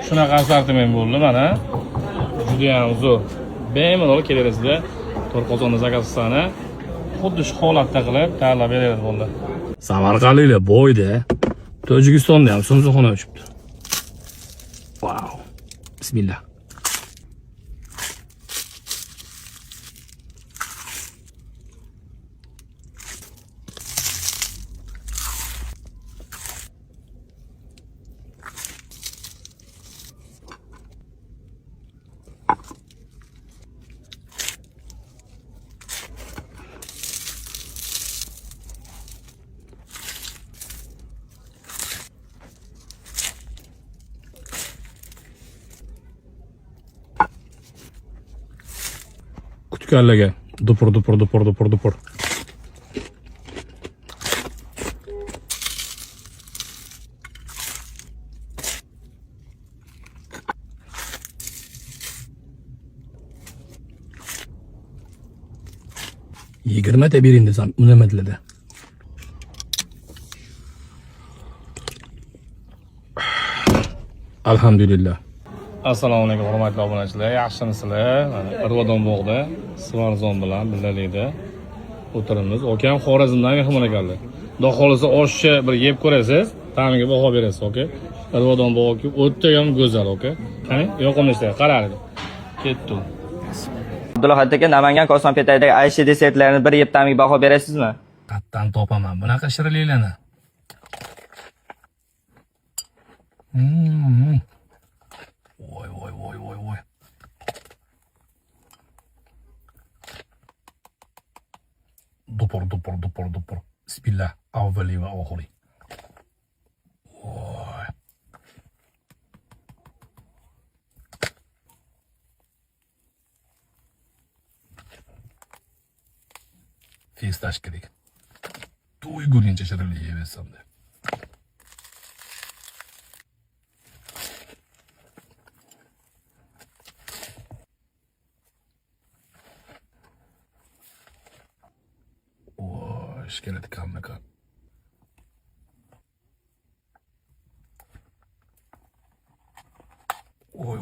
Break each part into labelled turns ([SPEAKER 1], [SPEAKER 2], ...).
[SPEAKER 1] Shunaqa assortiment bo'ldi mana. Juda ham zo'r. Bemalol kelaverasizlar. To'rqozonni zakaz qilsani, xuddi shu holatda qilib tayyorlab beradi bo'ldi. Samarqandliklar boyda. Tojikistonda ham sumsuxona uchibdi. Wow. Bismillah. Kutkallaga dupur. 20 ta bering desam, unamadlar. Alhamdulillah. Assalomu alaykum hurmatli obunachilar, yaxshimisizlar? Mana Irvodon bog'da Svarzon bilan birgalikda o'tiramiz. Okam Xorazmdan mehmon ekanlar. Xudo xolisa oshni bir yeb ko'rasiz, ta'miga baho berasiz, oka. Irvodon bog'i o'ta ham go'zal, oka. Qani, yoqimli ishlar, qaraylik. Ketdi.
[SPEAKER 2] Abdulahad aka, Namangan Kosonpetayidagi Aysha desertlarini bir yeb ta'miga baho berasizmi?
[SPEAKER 1] Qatdan topaman bunaqa shirinliklarni. Voy. Dupur. Bismillah. Avvali va oxiri. Voy. Festashkilik. To'yguncha shirinlik yeysam-da. Keladi kamma-kam. Voy.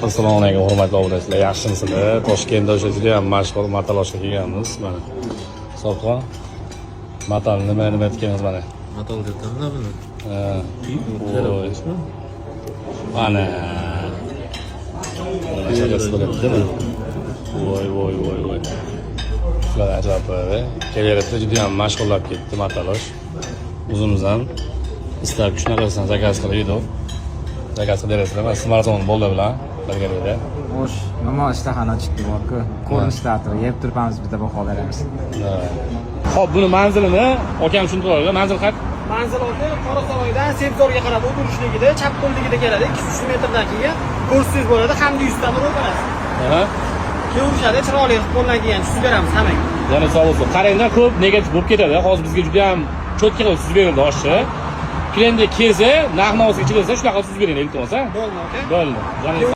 [SPEAKER 1] Assalomu alaykum hurmatli obunachilar, yaxshimisizlar? Toshkentda o'sha juda ham mashhur mataloshga kelganmiz mana. Hisobxon matal nima aytganmiz mana.
[SPEAKER 3] Matal debdimda buni.
[SPEAKER 1] Mana. Voy. Shular ajoyib. Kelaveradi, juda ham mashhurlab ketdi matalosh. O'zimiz ham istab shunaqasini zakaz qilib edik. Zakaz qilib berasizlar. Smartfon bo'ldi bilan birgalikda.
[SPEAKER 4] Xo'sh, nima ishtahani ochibdi bor-ku. Ko'rinishda turib yeb turibamiz, bitta baho beramiz.
[SPEAKER 1] Xo'p, buni manzilini okam tushuntiradi. Manzil qat?
[SPEAKER 5] Manzil oti Qorasaroydan Sebzorga qarab o'tirishligida, chap qo'lligida keladi. 200 metrdan keyin kursiz bo'ladi, hamda 100 ta ro'parasi. Kevrishadi, chiroyli qilib qo'ldan keyin suzib beramiz hammaga.
[SPEAKER 1] Yana sog' bo'lsin. Qaranglar, ko'p negativ bo'lib ketadi. Hozir bizga juda ham cho'tka qilib suzib berildi oshni. Kliyentga kelsa, narx-navosiga chiqarsa, shunaqa suzib bering, iltimos, ha?
[SPEAKER 5] Bo'ldi, aka.
[SPEAKER 1] Bo'ldi.